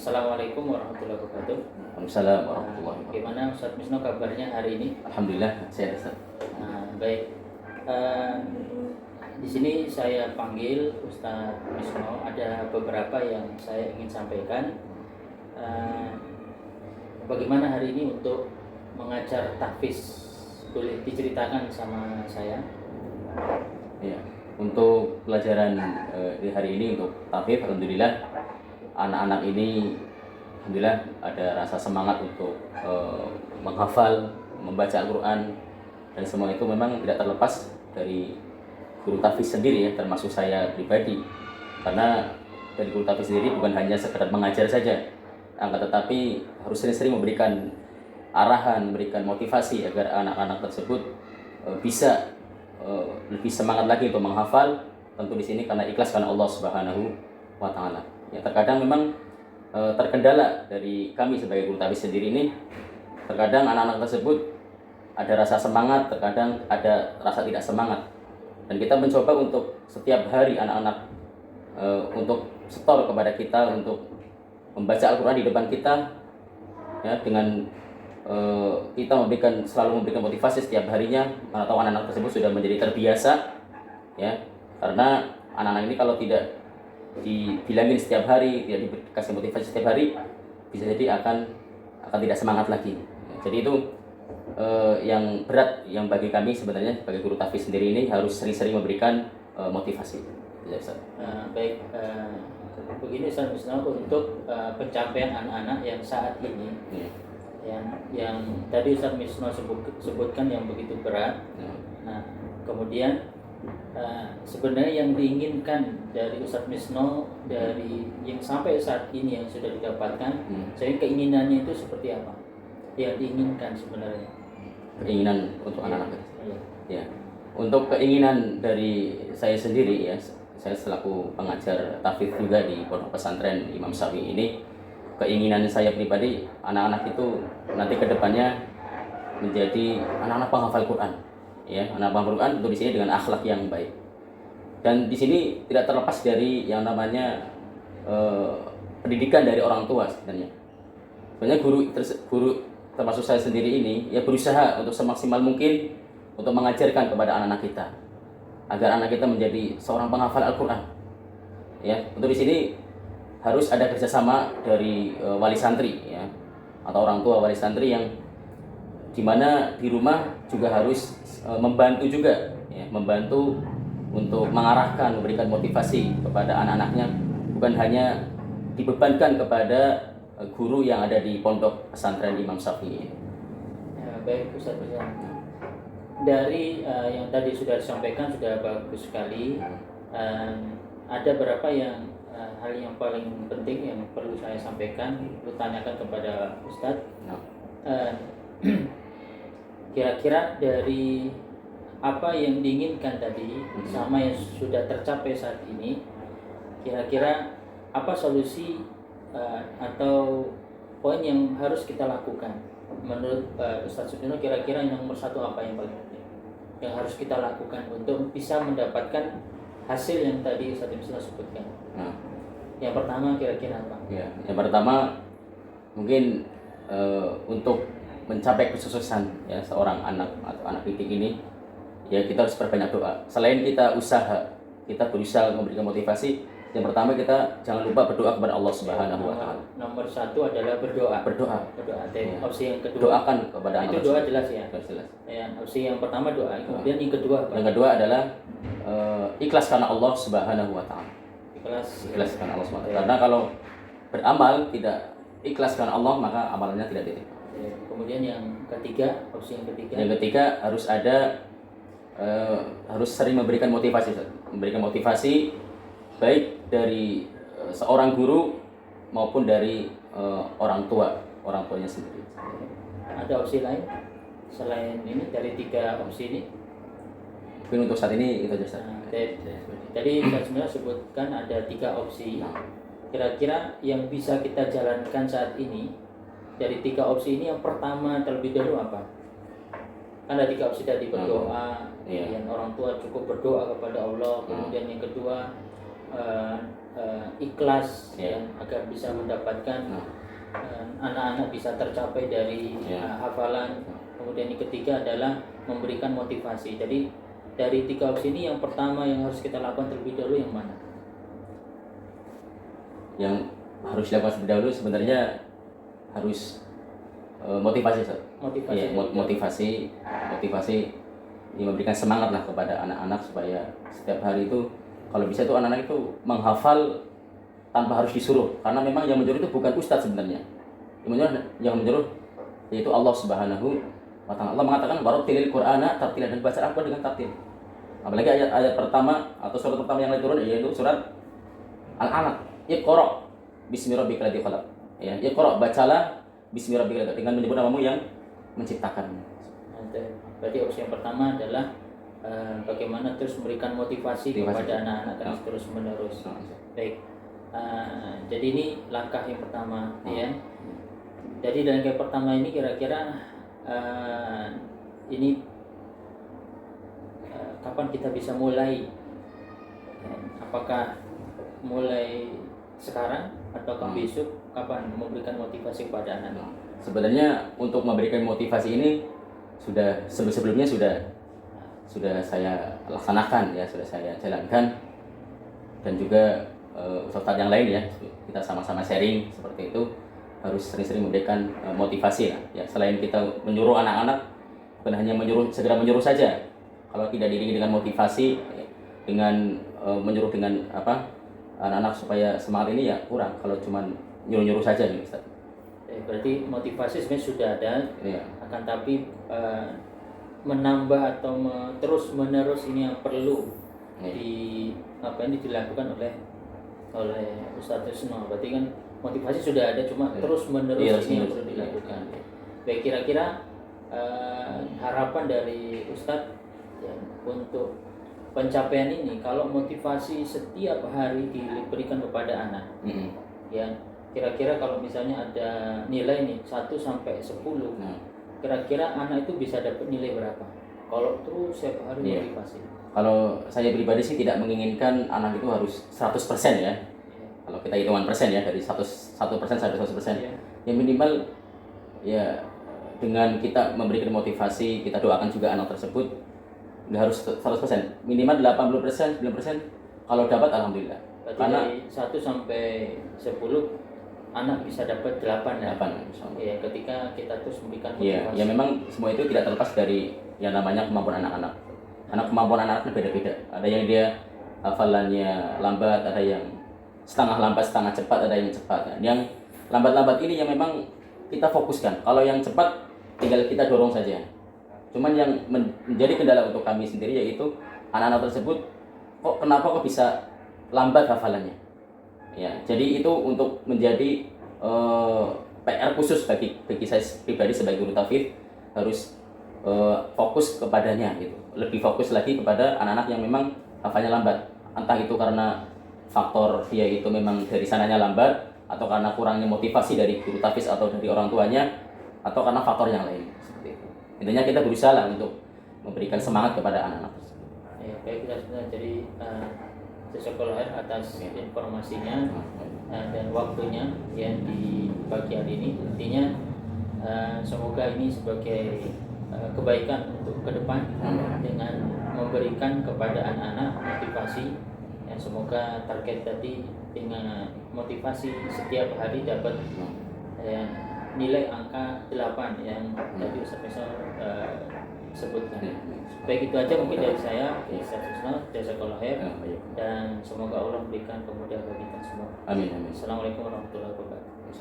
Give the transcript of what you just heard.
Assalamualaikum warahmatullahi wabarakatuh. Waalaikumsalam warahmatullahi wabarakatuh. Gimana Ustadz Misno kabarnya hari ini? Alhamdulillah sehat Ustaz. Baik. Eh, di sini saya panggil Ustadz Misno. Ada beberapa yang saya ingin sampaikan. Eh, Bagaimana hari ini untuk mengajar tahfiz? Boleh diceritakan sama saya? Ya, untuk pelajaran di hari ini untuk tahfiz, alhamdulillah anak-anak ini alhamdulillah ada rasa semangat untuk menghafal, membaca Al-Qur'an, dan semua itu memang tidak terlepas dari guru tahfiz sendiri ya, termasuk saya pribadi. Karena dari guru tahfiz sendiri bukan hanya sekedar mengajar saja, akan tetapi harus sering-sering memberikan arahan, memberikan motivasi agar anak-anak tersebut bisa lebih semangat lagi untuk menghafal. Tentu di sini karena ikhlas karena Allah Subhanahu wa taala. Ya, terkadang memang terkendala dari kami sebagai guru tahfiz sendiri ini, terkadang anak-anak tersebut ada rasa semangat, terkadang ada rasa tidak semangat. Dan kita mencoba untuk setiap hari anak-anak untuk setor kepada kita untuk membaca Al-Qur'an di depan kita, ya, dengan kita selalu memberikan motivasi setiap harinya. Karena tahu anak-anak tersebut sudah menjadi terbiasa, ya, karena anak-anak ini kalau tidak dibilangin setiap hari, tidak dikasih motivasi setiap hari, bisa jadi akan tidak semangat lagi. Jadi itu yang berat yang bagi kami sebenarnya sebagai guru tahfiz sendiri ini, harus sering-sering memberikan motivasi. Ya, Ustaz. Baik. Begini Ustadz Misno, untuk pencapaian anak-anak yang saat ini, yang tadi Ustadz Misno sebutkan yang begitu berat. Nah, kemudian sebenarnya yang diinginkan dari Ustadz Misno dari yang sampai saat ini yang sudah didapatkan, saya keinginannya itu seperti apa? Yang diinginkan sebenarnya? Keinginan untuk anak-anak. Ya. Untuk keinginan dari saya sendiri ya, saya selaku pengajar tahfiz juga di Pondok Pesantren Imam Syafi'i ini, keinginan saya pribadi anak-anak itu nanti kedepannya menjadi anak-anak penghafal Quran, ya, anak penghafal Quran untuk di sini dengan akhlak yang baik. Dan di sini tidak terlepas dari yang namanya pendidikan dari orang tua sebenarnya. Sebenarnya guru termasuk saya sendiri ini ya berusaha untuk semaksimal mungkin untuk mengajarkan kepada anak-anak kita agar anak kita menjadi seorang penghafal Al-Qur'an. Ya, untuk di sini harus ada kerjasama dari wali santri ya, atau orang tua wali santri yang dimana di rumah juga harus membantu juga ya, membantu untuk mengarahkan, memberikan motivasi kepada anak-anaknya, bukan hanya dibebankan kepada guru yang ada di Pondok Pesantren Imam Syafi'i. Ya, baik Ustaz. Dari yang tadi sudah disampaikan sudah bagus sekali. Ada berapa hal yang paling penting yang perlu saya sampaikan, perlu tanyakan kepada Ustadz. Kira-kira dari apa yang diinginkan tadi sama yang sudah tercapai saat ini, kira-kira apa solusi atau poin yang harus kita lakukan menurut Ustadz Sudino? Kira-kira yang nomor satu apa yang paling penting yang harus kita lakukan untuk bisa mendapatkan hasil yang tadi Ustadz Misno sebutkan? Yang pertama kira-kira apa? Ya, yang pertama mungkin untuk mencapai kesuksesan ya seorang anak atau anak didik ini, ya kita harus perbanyak doa. Selain kita berusaha memberikan motivasi, yang pertama kita jangan lupa berdoa kepada Allah Subhanahu wa taala. Nomor satu adalah berdoa. Ya. Opsi yang kedua, doakan kepada itu anak. Doa jelas ya. Jelas. Ya, opsi yang pertama doa. Kemudian yang kedua apa? Yang kedua adalah ikhlas karena Allah Subhanahu wa taala. Ikhlas karena Allah Subhanahu wa taala. Karena kalau beramal tidak ikhlas karena Allah, maka amalnya tidak diterima. Ya, kemudian yang ketiga, opsi yang ketiga. Yang ketiga harus sering memberikan motivasi baik dari seorang guru maupun dari orang tuanya sendiri. Ada opsi lain selain ini dari tiga opsi ini? Mungkin untuk saat ini itu saja. Tadi saya sebenarnya sebutkan ada tiga opsi. Kira-kira yang bisa kita jalankan saat ini dari tiga opsi ini, yang pertama terlebih dahulu apa? Kan ada tiga opsi tadi, berdoa, yang orang tua cukup berdoa kepada Allah. Kemudian yang kedua ikhlas Ya. agar bisa mendapatkan Nah, anak-anak bisa tercapai dari Ya. hafalan. Kemudian yang ketiga adalah memberikan motivasi. Jadi dari 3 opsi ini yang pertama yang harus kita lakukan terlebih dahulu yang mana? yang harus dilakukan terlebih dahulu sebenarnya harus motivasi, Ustaz. Motivasi. Iya, motivasi yang memberikan semangat lah kepada anak-anak supaya setiap hari itu kalau bisa itu anak-anak itu menghafal tanpa harus disuruh, karena memang yang menyuruh itu bukan ustadz sebenarnya. Yang menyuruh yaitu Allah Subhanahu wa Ta'ala. Allah mengatakan warattilil Qur'ana tartilan, dan baca Al-Qur'an dengan tartil. Apalagi ayat pertama atau surat pertama yang turun yaitu surat Al-Alaq. Iqra bismi rabbikal ladzi khalaq. Ya, Iqra, bacalah bismi rabbikal ladzi, dengan menyebut namamu yang menciptakan. Berarti opsi yang pertama adalah bagaimana terus memberikan motivasi kepada anak-anak terus menerus. Baik. Jadi ini langkah yang pertama, ya. Jadi langkah pertama ini kira-kira ini kapan kita bisa mulai? Apakah mulai sekarang ataukah besok? Kapan memberikan motivasi kepada anak-anak? Sebenarnya untuk memberikan motivasi ini sebelumnya sudah saya laksanakan, ya, sudah saya jalankan, dan juga ustadz yang lain, ya, kita sama-sama sharing seperti itu. Harus sering-sering memberikan motivasi, ya. Selain kita menyuruh anak-anak, bukan hanya segera menyuruh saja. Kalau tidak diiringi dengan motivasi, dengan menyuruh dengan anak-anak supaya semangat ini, ya kurang. Kalau cuma nyuruh-nyuruh saja nih, Ustaz. Berarti motivasi sebenarnya sudah ada, ya. Akan tapi menambah atau terus menerus ini yang perlu ini dilakukan oleh Ustadz Rusno. Berarti kan motivasi sudah ada, cuma terus menerus ini yang perlu dilakukan. Baik, kira-kira harapan dari Ustadz, ya, untuk pencapaian ini, kalau motivasi setiap hari diberikan kepada anak, ya, kira-kira kalau misalnya ada nilai nih 1 sampai 10, kira-kira anak itu bisa dapat nilai berapa kalau terus setiap hari motivasi? Kalau saya pribadi sih tidak menginginkan anak itu harus 100%, ya. Kalau kita hitungan persen, ya, dari 1% sampai 100%. Ya minimal, ya, dengan kita memberikan motivasi, kita doakan juga anak tersebut, nggak harus 100%, minimal 80%, 9%. Kalau dapat alhamdulillah. Berarti Karena dari 1 sampai 10 anak bisa dapat 8, ya. 8, ya, ketika kita terus memberikan motivasi. Ya memang semua itu tidak terlepas dari yang namanya kemampuan anak-anak. Karena kemampuan anak-anak beda-beda. Ada yang dia hafalannya lambat, ada yang setengah lambat, setengah cepat, ada yang cepat. Yang lambat-lambat ini yang memang kita fokuskan. Kalau yang cepat tinggal kita dorong saja. Cuman yang menjadi kendala untuk kami sendiri yaitu anak-anak tersebut kenapa bisa lambat hafalannya. Ya, jadi itu untuk menjadi PR khusus bagi saya pribadi sebagai guru tahfidz, harus fokus kepadanya gitu. Lebih fokus lagi kepada anak-anak yang memang hafalnya lambat. Entah itu karena faktor dia itu memang dari sananya lambat, atau karena kurangnya motivasi dari guru tahfidz atau dari orang tuanya, atau karena faktor yang lain seperti itu. Intinya kita berusaha lah untuk memberikan semangat kepada anak-anak. Ya, baik, kita sudah jadi Jazakallahu khair atas informasinya dan waktunya yang di pagi hari ini. Intinya semoga ini sebagai kebaikan untuk ke depan dengan memberikan kepada anak-anak motivasi. Ya, semoga target tadi dengan motivasi setiap hari dapat nilai angka 8 yang tadi Ustaz Faisal sebutkan. Baik, itu aja mungkin dari saya, Ustaz Rusno. Jazakallahu khair, dan semoga Allah memberikan kemudahan bagi kita semua. Amin. Assalamualaikum warahmatullahi wabarakatuh.